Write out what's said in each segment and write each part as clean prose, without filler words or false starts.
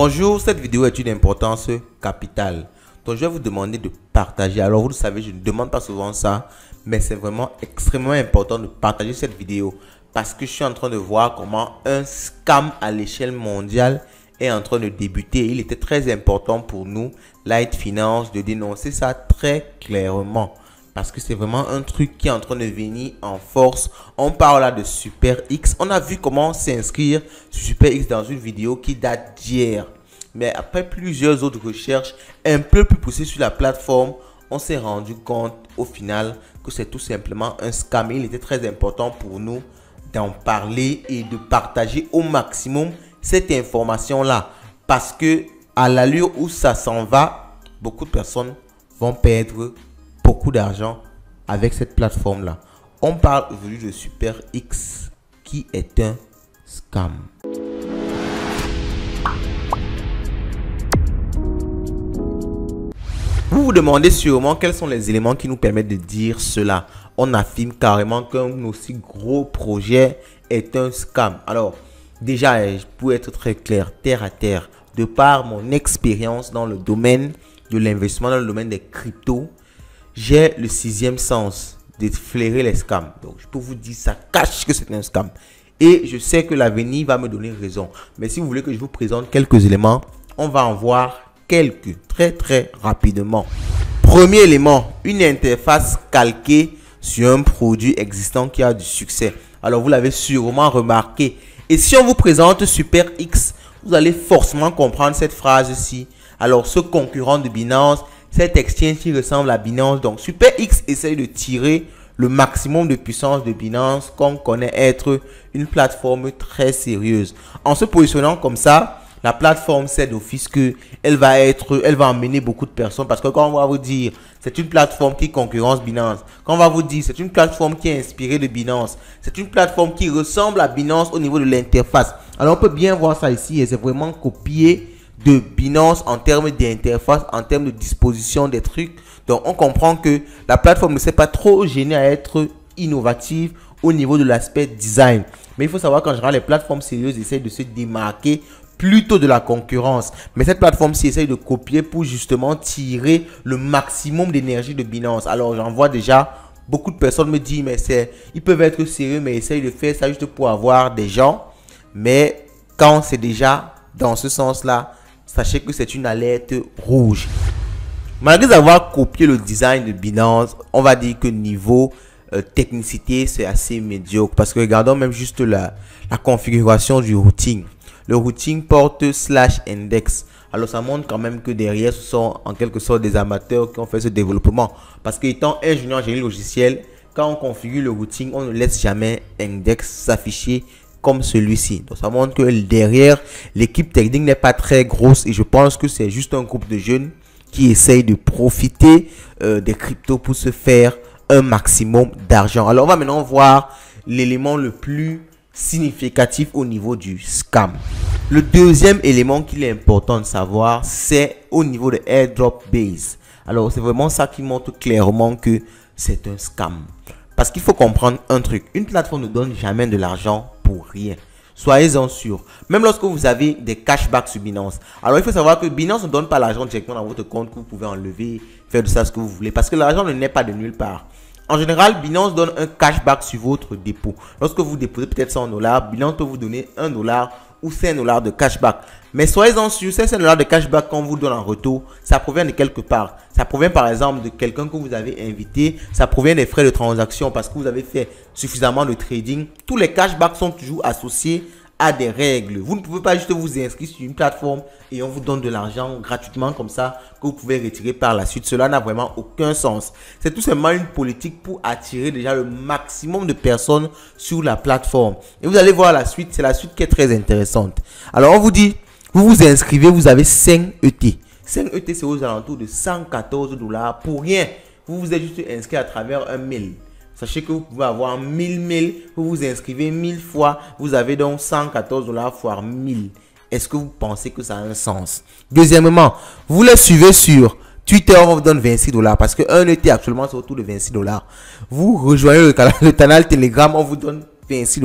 Bonjour, cette vidéo est d'une importance capitale. Donc je vais vous demander de partager. Alors vous le savez, je ne demande pas souvent ça, mais c'est vraiment extrêmement important de partager cette vidéo parce que je suis en train de voir comment un scam à l'échelle mondiale est en train de débuter. Il était très important pour nous, Light Finance, de dénoncer ça très clairement. Parce que c'est vraiment un truc qui est en train de venir en force. On parle là de Super X. On a vu comment s'inscrire sur Super X dans une vidéo qui date d'hier. Mais après plusieurs autres recherches un peu plus poussées sur la plateforme, on s'est rendu compte au final que c'est tout simplement un scam. Et il était très important pour nous d'en parler et de partager au maximum cette information-là. Parce que à l'allure où ça s'en va, beaucoup de personnes vont perdre beaucoup d'argent avec cette plateforme là. On parle aujourd'hui de Super X qui est un scam. Vous vous demandez sûrement quels sont les éléments qui nous permettent de dire cela. On affirme carrément qu'un aussi gros projet est un scam. Alors déjà, pour être très clair, terre à terre, de par mon expérience dans le domaine de l'investissement, dans le domaine des cryptos, j'ai le sixième sens de flairer les scams. Donc, je peux vous dire, ça cache que c'est un scam. Et je sais que l'avenir va me donner raison. Mais si vous voulez que je vous présente quelques éléments, on va en voir quelques très rapidement. Premier élément, une interface calquée sur un produit existant qui a du succès. Alors, vous l'avez sûrement remarqué. Et si on vous présente Super X, vous allez forcément comprendre cette phrase-ci. Alors, ce concurrent de Binance, cet exchange qui ressemble à Binance. Donc, Super X essaye de tirer le maximum de puissance de Binance qu'on connaît être une plateforme très sérieuse. En se positionnant comme ça, la plateforme sait d'office qu'elle va emmener beaucoup de personnes parce que quand on va vous dire c'est une plateforme qui concurrence Binance, quand on va vous dire c'est une plateforme qui est inspirée de Binance, c'est une plateforme qui ressemble à Binance au niveau de l'interface. Alors, on peut bien voir ça ici et c'est vraiment copié de Binance en termes d'interface, en termes de disposition des trucs. Donc, on comprend que la plateforme ne s'est pas trop gênée à être innovative au niveau de l'aspect design. Mais il faut savoir qu'en général, les plateformes sérieuses essayent de se démarquer plutôt de la concurrence. Mais cette plateforme-ci essaye de copier pour justement tirer le maximum d'énergie de Binance. Alors, j'en vois déjà beaucoup de personnes me disent, mais ils peuvent être sérieux, mais essayent de faire ça juste pour avoir des gens. Mais quand c'est déjà dans ce sens-là, sachez que c'est une alerte rouge. Malgré avoir copié le design de Binance, on va dire que niveau technicité, c'est assez médiocre. Parce que regardons même juste la configuration du routing. Le routing porte /index. Alors ça montre quand même que derrière, ce sont en quelque sorte des amateurs qui ont fait ce développement. Parce qu'étant ingénieur en génie logiciel, quand on configure le routing, on ne laisse jamais index s'afficher comme celui-ci. Donc ça montre que derrière, l'équipe technique n'est pas très grosse et je pense que c'est juste un groupe de jeunes qui essayent de profiter des cryptos pour se faire un maximum d'argent. Alors on va maintenant voir l'élément le plus significatif au niveau du scam. Le deuxième élément qu'il est important de savoir, c'est au niveau de airdrop base. Alors c'est vraiment ça qui montre clairement que c'est un scam. Parce qu'il faut comprendre un truc, une plateforme ne donne jamais de l'argent pour rien. Soyez-en sûrs. Même lorsque vous avez des cashbacks sur Binance. Alors, il faut savoir que Binance ne donne pas l'argent directement dans votre compte que vous pouvez enlever, faire de ça ce que vous voulez. Parce que l'argent ne naît pas de nulle part. En général, Binance donne un cashback sur votre dépôt. Lorsque vous déposez peut-être $100, Binance peut vous donner $1 ou $5 de cashback. Mais soyez-en sûrs, ces $5 de cashback qu'on vous donne en retour, ça provient de quelque part. Ça provient par exemple de quelqu'un que vous avez invité. Ça provient des frais de transaction parce que vous avez fait suffisamment de trading. Tous les cashbacks sont toujours associés à des règles. Vous ne pouvez pas juste vous inscrire sur une plateforme et on vous donne de l'argent gratuitement comme ça que vous pouvez retirer par la suite. Cela n'a vraiment aucun sens. C'est tout simplement une politique pour attirer déjà le maximum de personnes sur la plateforme. Et vous allez voir la suite. C'est la suite qui est très intéressante. Alors on vous dit, vous vous inscrivez, vous avez 5 ET. 5 ET, c'est aux alentours de $114 pour rien. Vous vous êtes juste inscrit à travers un mail. Sachez que vous pouvez avoir 1000 mails, vous vous inscrivez 1000 fois, vous avez donc $114 fois 1000. Est-ce que vous pensez que ça a un sens? Deuxièmement, vous les suivez sur Twitter, on vous donne $26 parce qu'un ET actuellement c'est autour de $26. Vous rejoignez le canal Telegram, on vous donne $26.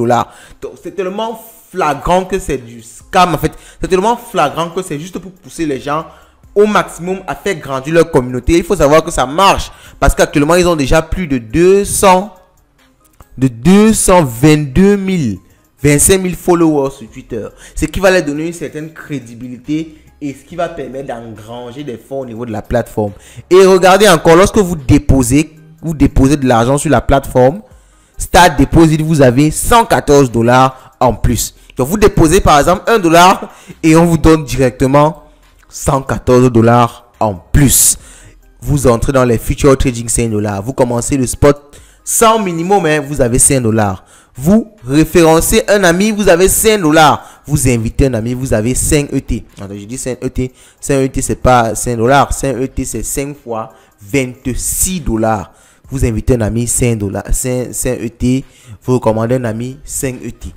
Donc c'est tellement flagrant que c'est du scam. En fait, c'est tellement flagrant que c'est juste pour pousser les gens au maximum à faire grandir leur communauté. Il faut savoir que ça marche parce qu'actuellement, ils ont déjà plus de 222 000, 25 000 followers sur Twitter. Ce qui va leur donner une certaine crédibilité et ce qui va permettre d'engranger des fonds au niveau de la plateforme. Et regardez encore, lorsque vous déposez de l'argent sur la plateforme, Start Deposit, vous avez 114 $ en plus. Donc vous déposez par exemple $1 et on vous donne directement 114 $ en plus. Vous entrez dans les Future Trading 5 $. Vous commencez le spot sans minimum, hein, vous avez 5 $. Vous référencez un ami, vous avez 5 $. Vous invitez un ami, vous avez 5 ET. Alors, je dis 5 ET. 5 ET, c'est pas 5 $. 5 ET, c'est 5 fois 26 $. Vous invitez un ami, 5 ET. Vous recommandez un ami, 5 ET.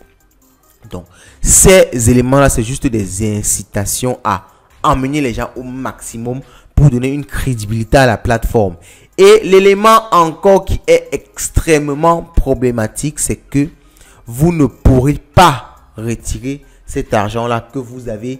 Donc, ces éléments-là, c'est juste des incitations à emmener les gens au maximum pour donner une crédibilité à la plateforme. Et l'élément encore qui est extrêmement problématique, c'est que vous ne pourrez pas retirer cet argent-là que vous avez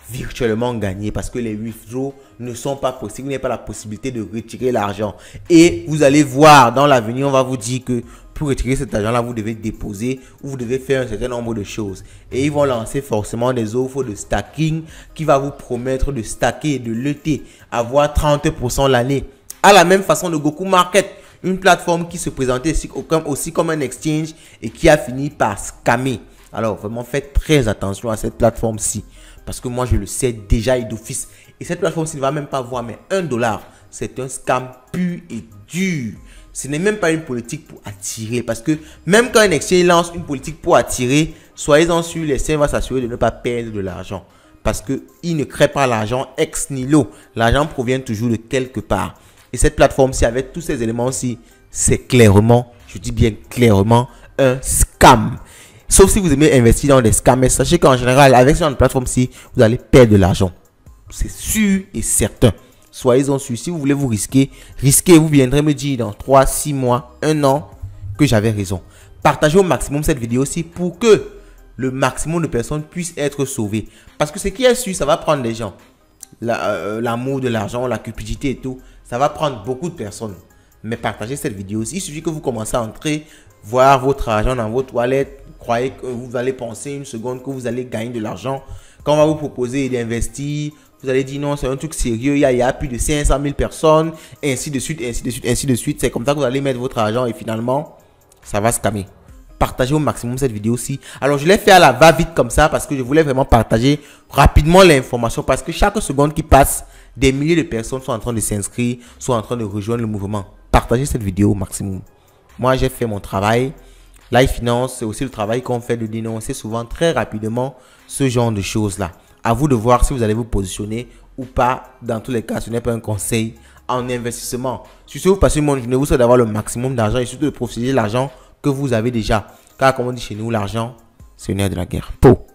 virtuellement gagné parce que les withdraws ne sont pas possibles. Vous n'avez pas la possibilité de retirer l'argent. Et vous allez voir dans l'avenir, on va vous dire que pour retirer cet argent-là, vous devez déposer ou vous devez faire un certain nombre de choses. Et ils vont lancer forcément des offres de stacking qui va vous promettre de stacker et de lutter, avoir 30% l'année. À la même façon de Goku Market, une plateforme qui se présentait aussi comme un exchange et qui a fini par scammer. Alors vraiment faites très attention à cette plateforme-ci. Parce que moi je le sais déjà et d'office. Et cette plateforme-ci ne va même pas voir, mais $1, c'est un scam pur et dur. Ce n'est même pas une politique pour attirer. Parce que même quand un exchange lance une politique pour attirer, soyez-en sûrs, les exchanges vont s'assurer de ne pas perdre de l'argent. Parce qu'ils ne créent pas l'argent ex nihilo. L'argent provient toujours de quelque part. Et cette plateforme-ci, avec tous ces éléments-ci, c'est clairement, je dis bien clairement, un scam. Sauf si vous aimez investir dans des scams. Mais sachez qu'en général, avec cette plateforme-ci, vous allez perdre de l'argent. C'est sûr et certain. Soyez-en sûrs. Si vous voulez vous risquer, vous viendrez me dire dans 3, 6 mois, 1 an que j'avais raison. Partagez au maximum cette vidéo-ci pour que le maximum de personnes puissent être sauvées. Parce que ce qui est sûr, ça va prendre des gens. L'amour de l'argent, la cupidité et tout, ça va prendre beaucoup de personnes. Mais partagez cette vidéo-ci. Il suffit que vous commencez à entrer, voir votre argent dans votre wallet. Croyez que vous allez penser une seconde que vous allez gagner de l'argent. Quand on va vous proposer d'investir, vous allez dire non, c'est un truc sérieux. Il y a plus de 500 000 personnes, ainsi de suite, ainsi de suite, ainsi de suite. C'est comme ça que vous allez mettre votre argent et finalement, ça va scammer. Partagez au maximum cette vidéo-ci. Alors, je l'ai fait à la va-vite comme ça parce que je voulais vraiment partager rapidement l'information parce que chaque seconde qui passe, des milliers de personnes sont en train de s'inscrire, sont en train de rejoindre le mouvement. Partagez cette vidéo au maximum. Moi, j'ai fait mon travail. Live Finance, c'est aussi le travail qu'on fait de dénoncer souvent très rapidement ce genre de choses-là. À vous de voir si vous allez vous positionner ou pas. Dans tous les cas, ce n'est pas un conseil en investissement. Si vous passez une bonne journée, vous souhaitez d'avoir le maximum d'argent et surtout de profiter de l'argent que vous avez déjà. Car comme on dit chez nous, l'argent, c'est le nerf de la guerre. Po.